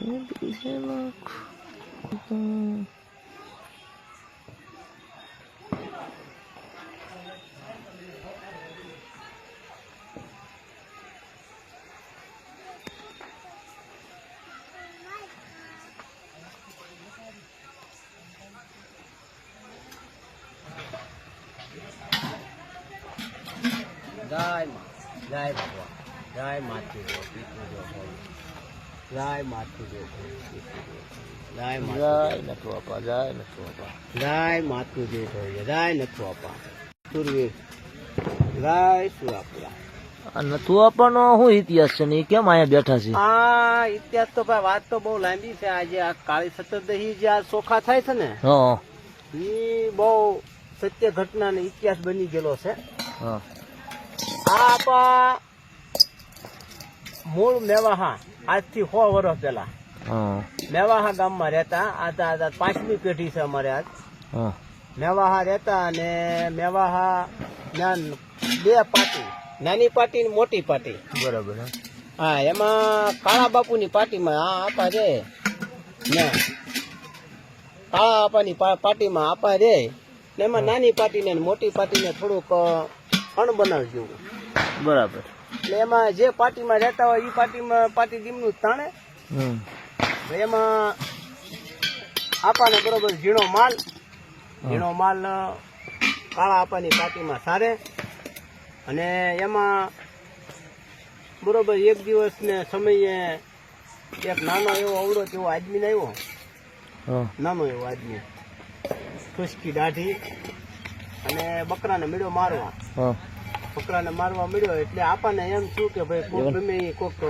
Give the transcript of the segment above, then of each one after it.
જય ભગવાન, જય માથું જો, જય માથું જો, જય નથુ આપા, જય નથુ આપા, જય માથું જો, જય નથુ આપા, સુરવીર, જય સુરાપુરા. નથુ આપવાનો શું ઇતિહાસ છે ને કેમ અહીંયા બેઠા છે? આ ઇતિહાસ તો ભાઈ વાત તો બહુ લાંબી છે. આજે આ કાળી સતરદહી જે આ ચોખા થાય છે ને, એ બહુ સત્ય ઘટના ને ઇતિહાસ બની ગયેલો છે. આપા મૂળ મેવાહા આજથી 100 વર્ષ પેલા મેવાહા ગામમાં રહેતા. આ 5મી પેઢી છે અમારે. આજ મેવાહા રહેતા અને મેવાહા બે પાટી, નાની પાટી ને મોટી પાટી. બરાબર. હા, એમાં કાળા બાપુની પાટીમાં આપા રે ને, કાળા આપાની પાટીમાં આપા રે ને, એમાં નાની પાટી ને મોટી પાટીને થોડુંક અણ બનાવી જેવું. બરાબર. એટલે એમાં જે પાર્ટીમાં રહેતા હોય એ પાર્ટીમાં પાર્ટી દીમનું તાણે એમાં આપાને બરોબર ઝીણો માલ કાળા આપાની પાર્ટીમાં સારે. અને એમાં બરોબર એક દિવસ ને સમયે એક નાનો એવો અવળો તેવો આદમી આવ્યો. નાનો એવો આદમી, ખુશકી દાઢી અને બકરાને મળ્યો મારવા. બકરાને મારવા મળ્યો એટલે આપણને એમ થયું કે ભાઈ કોક ગમે એ કોક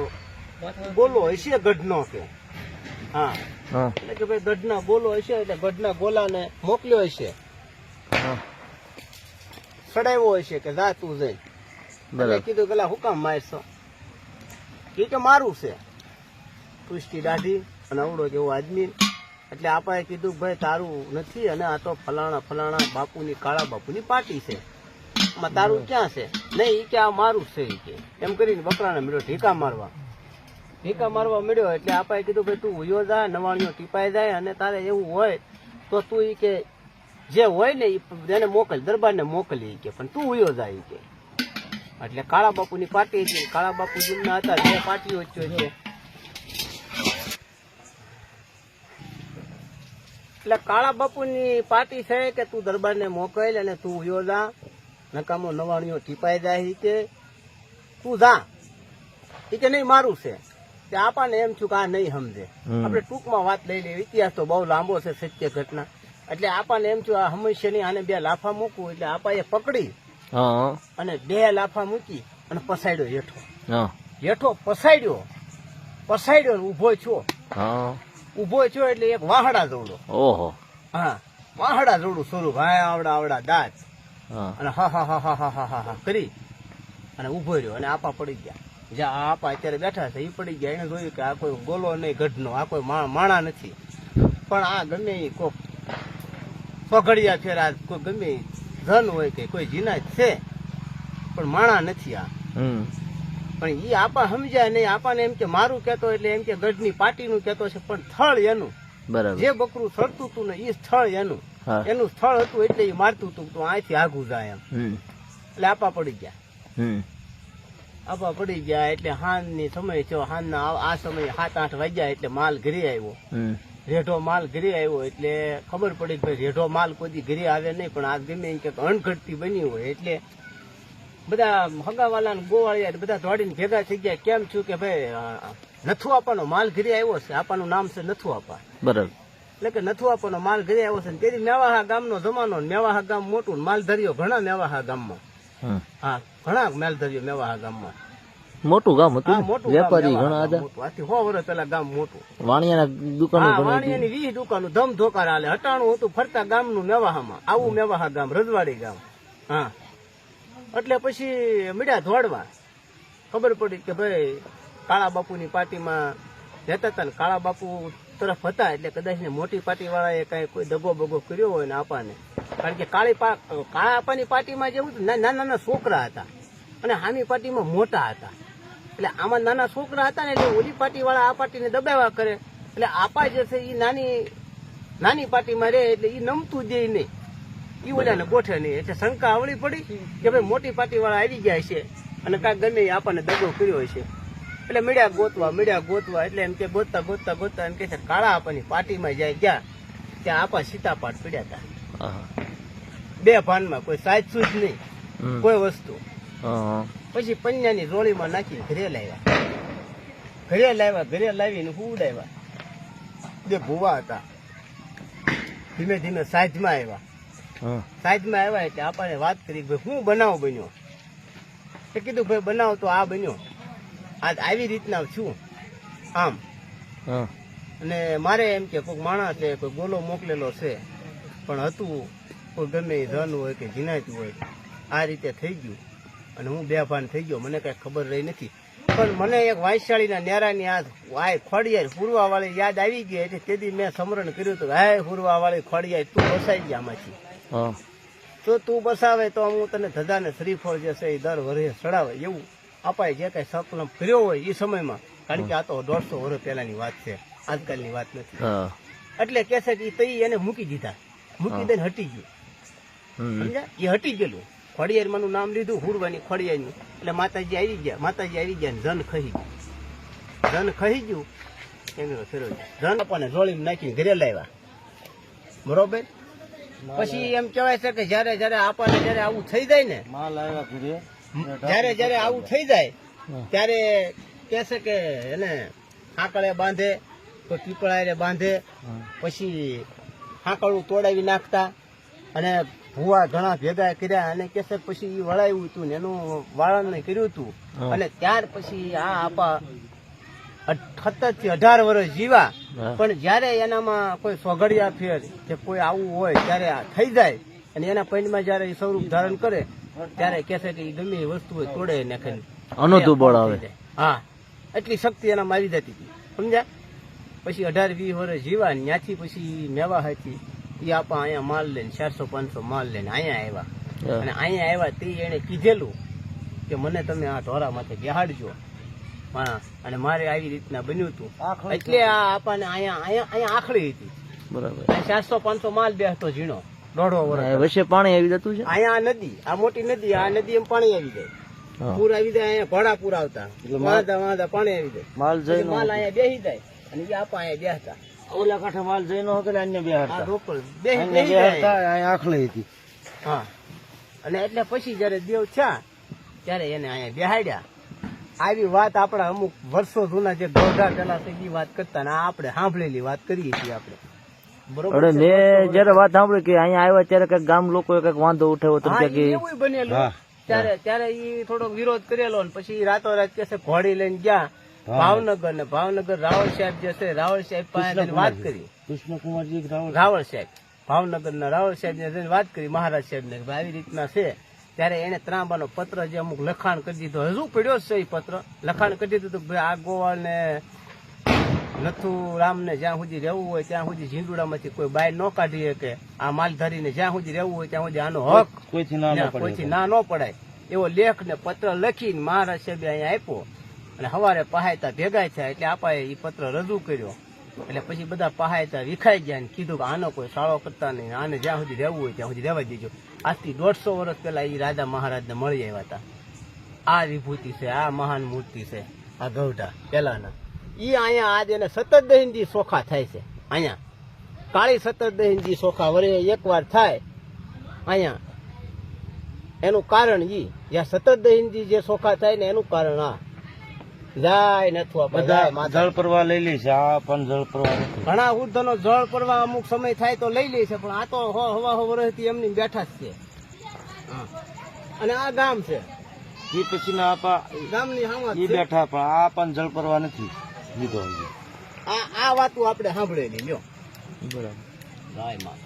બોલો હશે ગઢનો કે. હા, એટલે કે ભાઈ ગઢના બોલો હશે એટલે ગઢના ગોલાને મોકલ્યો હશે, ચડાવ્યો હશે કે જા તું જઈ. એટલે કીધું પેલા હું કામ મારશો? કે મારું છે. પુષ્ટિ દાઢી અને અવડો જેવો આદમી. એટલે આપણે કીધું ભાઈ તારું નથી, અને આ તો ફલાણા બાપુની, કાળા બાપુની પાર્ટી છે, તારું ક્યાં છે? નહીં, કે આ મારું છે કે. એમ કરીને બકરાને મળ્યો ઢીકા મારવા મળ્યો. એટલે આપણે કીધું ભાઈ તું ઉયો જા, નવાણીઓ ટીપાઈ જાય, અને તારે એવું હોય તો તું ઈ કે જે હોય ને એને મોકલ, દરબારને મોકલી કે, પણ તું ઉયો જા ઈ કે. એટલે કાળા બાપુની પાર્ટી હતી. કાળા બાપુ જૂના હતા, 2 પાર્ટીઓ છે. એટલે કાળા બાપુની પાર્ટી છે કે તું દરબારને મોકલ અને તું ઉયો જા, નકામો નવાણીઓ ટીપાઈ જાય કે તું જા. એ કે નહીં મારું છે. તે આપણને એમ છું કે આ નહીં સમજે. આપણે ટૂંકમાં વાત લઈ લઈએ. ઇતિહાસ તો બહુ લાંબો છે, સત્ય ઘટના. એટલે આપણને એમ છું આ હંમેશા નહીં, આને 2 લાફા મૂકવું. એટલે આપા પકડી અને 2 લાફા મૂકી અને પસાડ્યો હેઠો પસાડ્યો ઉભો છો. ઉભો છો એટલે એક વાહડા જોડો. હા, વાહડા જોડું સ્વરૂપ. હા, આવડા દાંત અને હા કરી અને ઉભો રહ્યો. અને આપા પડી ગયા. જ્યાં આપા અત્યારે બેઠા છે એ પડી ગયા. એને જોયું કે આ કોઈ ગોલો નહીં ગઢનો, આ કોઈ માણા નથી, પણ આ ગમે એ કોક પગડિયા ફેરા, કોઈ ગમે ધન હોય કે કોઈ જીનાત છે, પણ માણા નથી આ. પણ એ આપા સમજ્યા નહીં. આપાને એમ કે મારું કેતો, એટલે એમ કે ગઢની પાર્ટીનું કેતો છે, પણ સ્થળ એનું. જે બકરું સડતું હતું ને એ સ્થળ એનું સ્થળ હતું. એટલે એ મારતું હતું તો અહીંથી આગું જાય એમ. એટલે આપા પડી ગયા. એટલે હાંજની સમય થયો. હાંજના આ સમયે 7-8 વાગ્યા. એટલે માલ ઘરે આવ્યો, રેઢો માલ ઘરે આવ્યો. એટલે ખબર પડી કે ભાઈ રેઢો માલ કોઈ ઘરે આવે નહીં, પણ આ ગમે કે અણઘડતી બની હોય. એટલે બધા હગાવાલા ને ગોવાળિયા બધા દોડીને ભેગા થઈ ગયા. કેમ છું કે ભાઈ નથુ આપવાનો માલ ઘરે આવ્યો છે. આપાનું નામ છે નથુ આપા. બરાબર. એટલે કે નથુ આપવાનો માલ ઘરે આવ્યો છે. તેથી મેવાહા ગામનો જમાનો. મેવાહા ગામ મોટું, માલધારીઓ ઘણા મેવાહા ગામમાં. હા, ઘણા માલધારીઓ મેવાહા ગામમાં. મોટું ગામ હતું, વેપારી ઘણા હતા. 100 વર્ષ પેલા ગામ મોટું. વાણિયાની દુકાનો, વાણિયાની 20 દુકાનો ધમધોકાર હાલે. હટાણું હતું ફરતા ગામનું મેવાહામાં. આવું મેવાહા ગામ, રજવાડી ગામ. હા, એટલે પછી મીડા ધોડવા. ખબર પડી કે ભાઈ કાળા બાપુની પાર્ટીમાં રહેતા હતા ને કાળા બાપુ તરફ હતા. એટલે કદાચ ને મોટી પાર્ટી વાળાએ કઈ કોઈ દગો બગો કર્યો હોય ને આપાને. કારણ કે કાળા આપાની પાર્ટીમાં જેવું નાના છોકરા હતા અને હામી પાર્ટીમાં મોટા હતા. એટલે આમાં નાના છોકરા હતા ને, એટલે ઓલી પાર્ટી વાળા આ પાર્ટીને દબાવ્યા કરે એટલે આપા જે છે એ નાની પાર્ટીમાં રહે એટલે એ નમતું દે નહીં, એ ઓલાને ગોઠે નહીં. એટલે શંકા આવડી પડી કે ભાઈ મોટી પાર્ટી વાળા આવી ગયા છે અને કાંઈક ગમે એ આપણને દગો કર્યો છે. એટલે મળ્યા ગોતવા એટલે એમ કે ગોતતા એમ કે છે કાળા આપાની પાર્ટીમાં જાય ગયા ત્યાં આપા સીતાપાટ પડ્યા હતા હા. બે ભાનમાં, કોઈ સાચું જ નહીં હમ. કોઈ વસ્તુ. હા. પછી પન્યાની રોળીમાં નાખી ઘરે લાવીને ઉડાવ્યા. બે ભૂવા હતા, ધીમે ધીમે સાંજમાં આવ્યા. હા. સાંજમાં આવ્યા એટલે આપણને વાત કરી ભાઈ શું બનાવ બન્યો. એ કીધું ભાઈ બનાવ તો આ બન્યો, આજ આવી રીતના છું આમ. હા. અને મારે એમ કે કોઈક માણસ છે, કોઈ ગોલો મોકલેલો છે, પણ હતું કોઈ ગમે એ ધન હોય કે જીનાતું હોય, આ રીતે થઈ ગયું અને હું બેભાન થઈ ગયો. મને કઈ ખબર રહી નથી, પણ મને એક વાંસળીના નેરાની આ ખોડિયાર ફૂરવાવાળી યાદ આવી ગઈ. એટલે તેથી મેં સમરણ કર્યું હતું, હાય ફૂરવાવાળી ખોડિયાર તું બસાઈ ગયા આમાંથી, હા. તો તું બસાવે તો હું તને ધજાને શ્રીફળ જે છે એ દર વર્ષે ચડાવે. એવું અપાય જે કઈ સપન કર્યો હોય એ સમયમાં, કારણ કે આ તો 150 વર્ષ પહેલાની વાત છે, આજકાલની વાત નથી. હા. એટલે કે છે કે તઈ એને મૂકી દીધા, મૂકી દઈને હટી ગયું. હમ. સમજ્યા? એ હટી ગયેલું. ખોડિયારમાંનું નામ લીધું, હુરવાની ખોડિયારનું. એટલે માતાજી આવી ગયા ને જન ખહી ગયું. એમનો ફેરવ્યો જન આપણને જોડીને નાખીને ઘરે લાવ્યા. બરોબર. પછી એમ કહેવાય છે કે જયારે આપણને જયારે આવું થઈ જાય ને, જયારે આવું થઈ જાય ત્યારે કે છે કે એને હાંકળે બાંધે, તો પીપળાએ બાંધે, પછી હાંકળું તોડાવી નાખતા અને ભૂવા ઘણા ભેગા કર્યા અને કે છે પછી ઈ વળાયું હતું ને એનું વાળણ કર્યું હતું. અને ત્યાર પછી આ આપા 17 થી 18 વર્ષ જીવા. પણ જયારે એનામાં કોઈ સોગડિયા ફેર કે કોઈ આવું હોય ત્યારે આ થઈ જાય અને એના પૈણમાં જયારે એ સ્વરૂપ ધારણ કરે ત્યારે કે છે કે એ ગમે એ વસ્તુ હોય તોડે નાખે, અનોતું બળ આવે. હા, એટલી શક્તિ એનામાં આવી જતી હતી. સમજ્યા? પછી 18-20 વર્ષ જીવા ને ત્યાંથી પછી મેવા હતી એ આપા અહીંયા માલ લઈને 400-500 માલ લઈને અહીંયા આવ્યા. અને અહીંયા આવ્યા તે એને કીધેલું કે મને તમે આ ઢોરા માથે બેહાડજો. હા, અને મારે આવી રીતના બન્યું હતું. એટલે આ આપાને અહીંયા આખડી હતી. બરાબર. 400-500 માલ બેસતો ઝીણો 1.5 વર્ષ. વચ્ચે પાણી આવી જતું છે. અહીંયા આ નદી, આ મોટી નદી, આ નદી એમ પાણી આવી જાય, પૂર આવી જાય. અહીંયા ઘોડા પૂર આવતા, વાંધા પાણી આવી જાય, માલ અહીંયા બેસી જાય અને એ આપા અહીંયા બેસતા. ઓલા કાંઠે માલ જઈ નો કે અન્ય બે આ રોકડ બેસી જાય. આખલી હતી. હા, અને એટલે પછી જયારે દેવ થયા ત્યારે એને અહીંયા બેહાડ્યા. આવી વાત આપણા અમુક વર્ષો જૂના જે ગોઢા પેલા છે એ વાત કરતા ને આ આપણે સાંભળેલી વાત કરીએ છીએ આપણે. બરોબર. મેં જયારે વાત સાંભળી કે અહીંયા આવ્યા ત્યારે કઈક ગામ લોકો કઈક વાંધો ઉઠાવ્યો તો હા, એવું બનેલું. ત્યારે ઈ થોડો વિરોધ કરેલો ને પછી રાતોરાત કે છે ઘોડી લઈને ગયા ભાવનગર ને ભાવનગર રાવળ સાહેબ જે છે રાવળ સાહેબ પાસે વાત કરી. કૃષ્ણકુમારજી રાવળ સાહેબ ભાવનગર ના રાવળ સાહેબ ને વાત કરી મહારાજ સાહેબ ને આવી રીતના છે. ત્યારે એને ત્રાંબાનો પત્ર જે અમુક લખાણ કરી દીધો, હજુ પડ્યો છે એ પત્ર, લખાણ કરી દીધું કે આ ગોવાળ ને નથુરામ ને જ્યાં સુધી રહેવું હોય ત્યાં સુધી ઝીંડુડામાંથી કોઈ બાય ન કાઢી શકે, આ માલધારી ને જ્યાં સુધી રહેવું હોય ત્યાં સુધી આનો હક કોઈથી ના ન પડાય એવો લેખ ને પત્ર લખીને મહારાજ સાહેબે અહીંયા આપ્યો. અને સવારે પહાયતા ભેગા થયા એટલે આપાએ એ પત્ર રજૂ કર્યો. એટલે પછી બધા પહાયતા વિખાઈ ગયા ને કીધું કે આનો કોઈ સાળો કરતા નહીં, આને જ્યાં સુધી રહેવું હોય ત્યાં સુધી રહેવા દેજો. આજથી 150 વર્ષ પહેલા એ રાજા મહારાજને મળી આવ્યા હતા. આ વિભૂતિ છે, આ મહાન મૂર્તિ છે, આ ગૌઢા પેલાના. ઈ અહીંયા આજ એને 17 દહીનજી સોખા થાય છે. અહીંયા કાળી 17 દહીનજી સોખા વરે એકવાર થાય અહીંયા. એનું કારણ ઈ જ્યાં 17 દહીનજી જે સોખા થાય ને એનું કારણ આ જાય નથવા બધા જળ પરવા લઈ લે છે. આ પણ જળ પરવા ઘણા વૃદ્ધનો જળ પરવા અમુક સમય થાય તો લઈ લે છે, પણ આ તો હવા વર્ષથી એમની બેઠા જ છે. અને આ ગામ છે એ પછી ના આપા ગામની હામાં એ બેઠા, પણ આ પણ જળ પરવા નથી લીધો. આ વાતો આપણે સાંભળેલી લ્યો. બરાબર. ગાય માં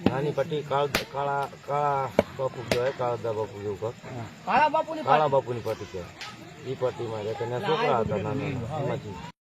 નાની પટ્ટી કાળા બાપુ કહેવાય, કાળા બાપુ જેવું કાળા બાપુની પટ્ટી કહેવાય. એ પટ્ટીમાં છોકરા હતા નાના.